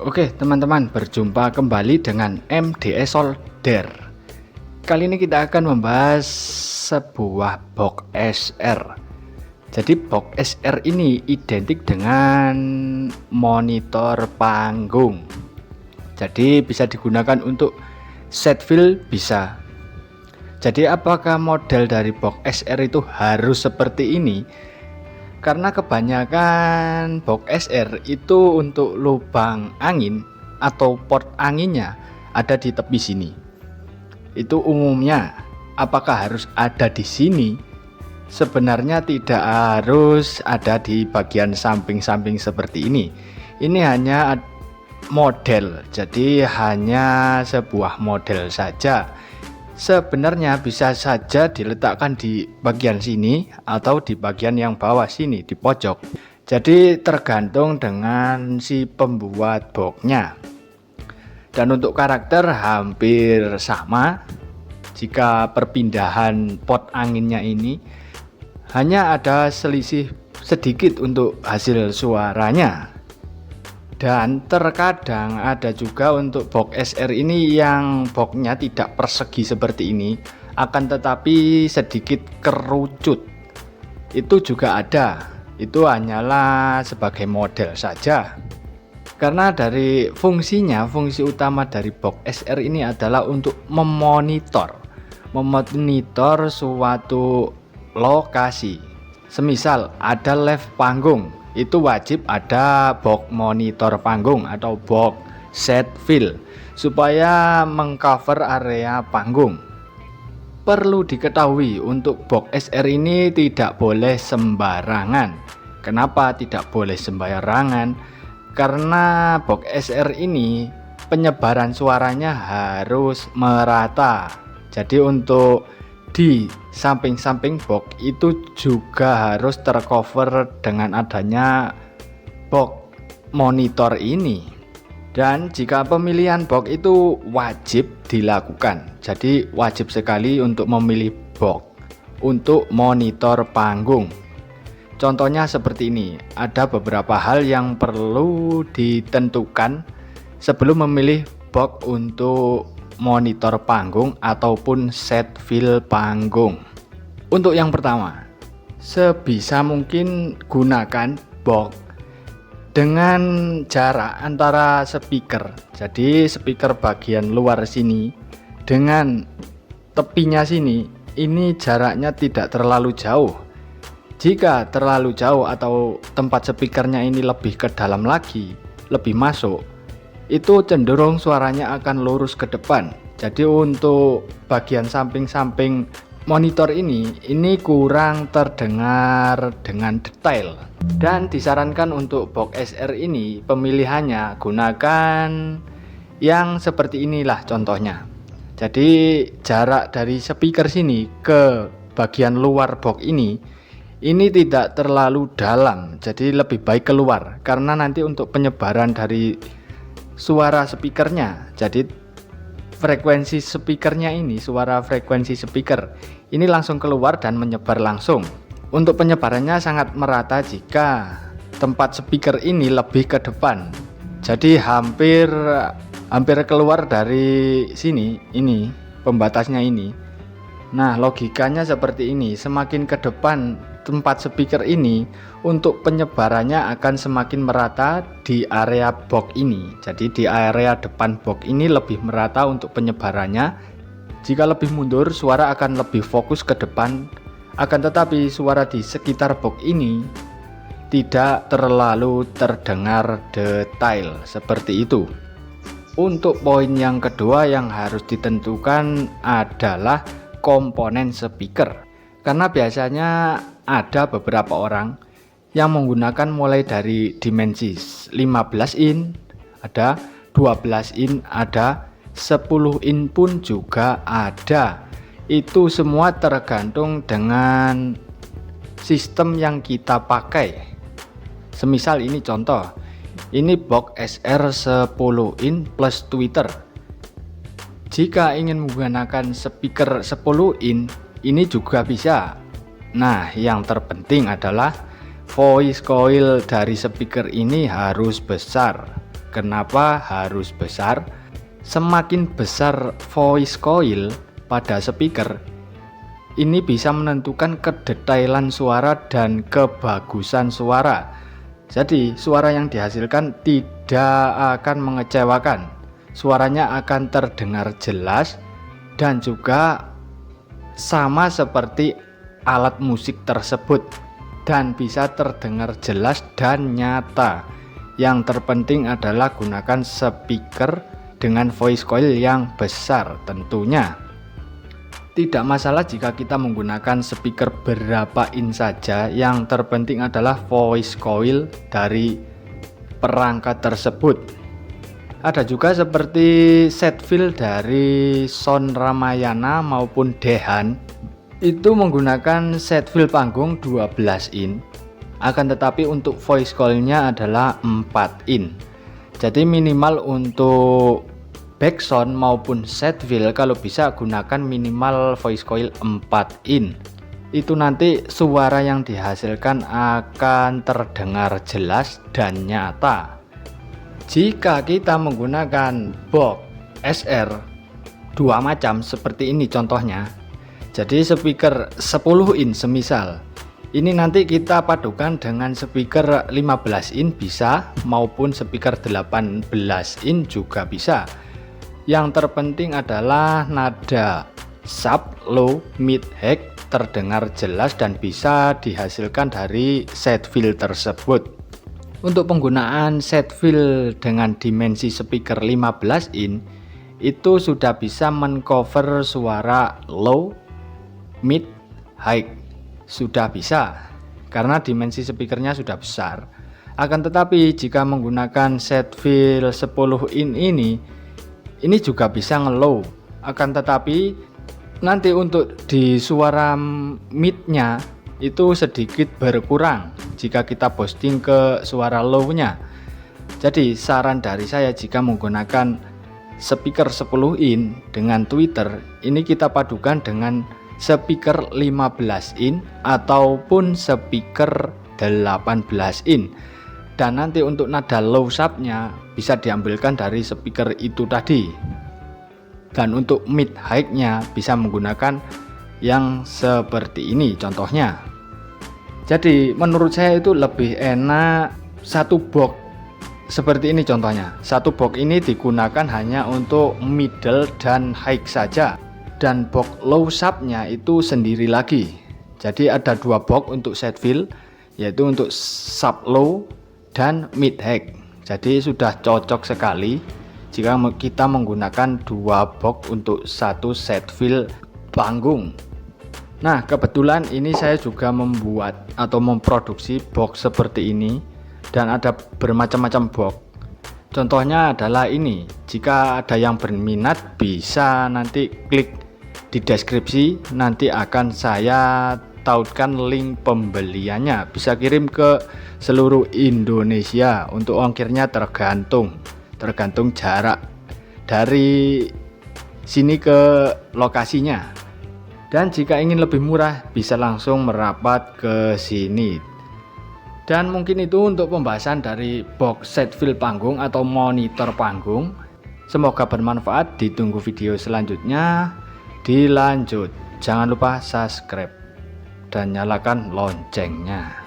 Oke teman-teman, berjumpa kembali dengan MDS Solder. Kali ini kita akan membahas sebuah box SR. Jadi box SR ini identik dengan monitor panggung. Jadi bisa digunakan untuk set fill bisa. Jadi apakah model dari box SR itu harus seperti ini? Karena kebanyakan box SR itu untuk lubang angin atau port anginnya ada di tepi sini. Itu umumnya. Apakah harus ada di sini? Sebenarnya tidak harus ada di bagian samping-samping seperti ini. Ini hanya model, jadi hanya sebuah model saja. Sebenarnya bisa saja diletakkan di bagian sini atau di bagian yang bawah sini di pojok. Jadi tergantung dengan si pembuat boxnya. Dan untuk karakter hampir sama. Jika perpindahan pot anginnya ini hanya ada selisih sedikit untuk hasil suaranya. Dan terkadang ada juga untuk box SR ini yang boxnya tidak persegi seperti ini, akan tetapi sedikit kerucut. Itu juga ada. Itu hanyalah sebagai model saja. Karena dari fungsinya, fungsi utama dari box SR ini adalah untuk memonitor suatu lokasi. Semisal ada live panggung, itu wajib ada box monitor panggung atau box set fill supaya mengcover area panggung. Perlu diketahui untuk box SR ini tidak boleh sembarangan. Kenapa tidak boleh sembarangan? Karena box SR ini penyebaran suaranya harus merata. Jadi untuk di samping-samping box itu juga harus tercover dengan adanya box monitor ini. Dan jika pemilihan box itu wajib dilakukan, jadi wajib sekali untuk memilih box untuk monitor panggung. Contohnya seperti ini, ada beberapa hal yang perlu ditentukan sebelum memilih box untuk monitor panggung ataupun set fill panggung. Untuk yang pertama, sebisa mungkin gunakan box dengan jarak antara speaker. Jadi speaker bagian luar sini dengan tepinya sini, ini jaraknya tidak terlalu jauh. Jika terlalu jauh atau tempat speakernya ini lebih ke dalam lagi, lebih masuk, itu cenderung suaranya akan lurus ke depan. Jadi untuk bagian samping-samping monitor ini kurang terdengar dengan detail. Dan disarankan untuk box SR ini pemilihannya gunakan yang seperti inilah contohnya. Jadi jarak dari speaker sini ke bagian luar box ini tidak terlalu dalam. Jadi lebih baik keluar karena nanti untuk penyebaran dari suara speakernya, jadi frekuensi speakernya ini, suara frekuensi speaker ini langsung keluar dan menyebar langsung. Untuk penyebarannya sangat merata jika tempat speaker ini lebih ke depan, jadi hampir keluar dari sini, ini pembatasnya ini. Nah logikanya seperti ini, semakin ke depan tempat speaker ini untuk penyebarannya akan semakin merata di area box ini. Jadi di area depan box ini lebih merata untuk penyebarannya. Jika lebih mundur suara akan lebih fokus ke depan. Akan tetapi suara di sekitar box ini tidak terlalu terdengar detail seperti itu. Untuk poin yang kedua yang harus ditentukan adalah komponen speaker. Karena biasanya ada beberapa orang yang menggunakan mulai dari dimensi 15 in, ada 12 in, ada 10 in pun juga ada. Itu semua tergantung dengan sistem yang kita pakai. Semisal ini contoh, ini box SR 10 in plus tweeter. Jika ingin menggunakan speaker 10 in, ini juga bisa. Nah, yang terpenting adalah voice coil dari speaker ini harus besar. Kenapa harus besar? Semakin besar voice coil pada speaker, ini bisa menentukan kedetailan suara dan kebagusan suara. Jadi suara yang dihasilkan tidak akan mengecewakan. Suaranya akan terdengar jelas dan juga sama seperti alat musik tersebut dan bisa terdengar jelas dan nyata. Yang terpenting adalah gunakan speaker dengan voice coil yang besar tentunya. Tidak masalah jika kita menggunakan speaker berapa in saja, yang terpenting adalah voice coil dari perangkat tersebut. Ada juga seperti Seatfield dari Sound Ramayana maupun Dehan, itu menggunakan Seatfield panggung 12 in, akan tetapi untuk voice coilnya adalah 4 in. Jadi minimal untuk backsound maupun Seatfield kalau bisa gunakan minimal voice coil 4 in. Itu nanti suara yang dihasilkan akan terdengar jelas dan nyata. Jika kita menggunakan box SR dua macam seperti ini contohnya, jadi speaker 10 in semisal, ini nanti kita padukan dengan speaker 15 in bisa, maupun speaker 18 in juga bisa. Yang terpenting adalah nada sub, low, mid, high terdengar jelas dan bisa dihasilkan dari Seatfield tersebut. Untuk penggunaan Seatfield dengan dimensi speaker 15 in itu sudah bisa mencover suara low, mid, high. Sudah bisa karena dimensi speakernya sudah besar. Akan tetapi jika menggunakan Seatfield 10 in ini juga bisa nge-low. Akan tetapi nanti untuk di suara midnya itu sedikit berkurang jika kita boosting ke suara low-nya. Jadi saran dari saya jika menggunakan speaker 10 in dengan tweeter, ini kita padukan dengan speaker 15 in ataupun speaker 18 in. Dan nanti untuk nada low subnya bisa diambilkan dari speaker itu tadi. Dan untuk mid high-nya bisa menggunakan yang seperti ini contohnya. Jadi menurut saya itu lebih enak satu box seperti ini contohnya. Satu box ini digunakan hanya untuk middle dan high saja, dan box low subnya itu sendiri lagi. Jadi ada dua box untuk Seatfield, yaitu untuk sub low dan mid high. Jadi sudah cocok sekali jika kita menggunakan dua box untuk satu Seatfield panggung. Nah, kebetulan ini saya juga membuat atau memproduksi box seperti ini, dan ada bermacam-macam box. Contohnya adalah ini. Jika ada yang berminat bisa nanti klik di deskripsi, nanti akan saya tautkan link pembeliannya. Bisa kirim ke seluruh Indonesia. Untuk ongkirnya tergantung jarak dari sini ke lokasinya. Dan jika ingin lebih murah bisa langsung merapat ke sini. Dan mungkin itu untuk pembahasan dari box Seatfield panggung atau monitor panggung. Semoga bermanfaat. Ditunggu video selanjutnya. Dilanjut. Jangan lupa subscribe dan nyalakan loncengnya.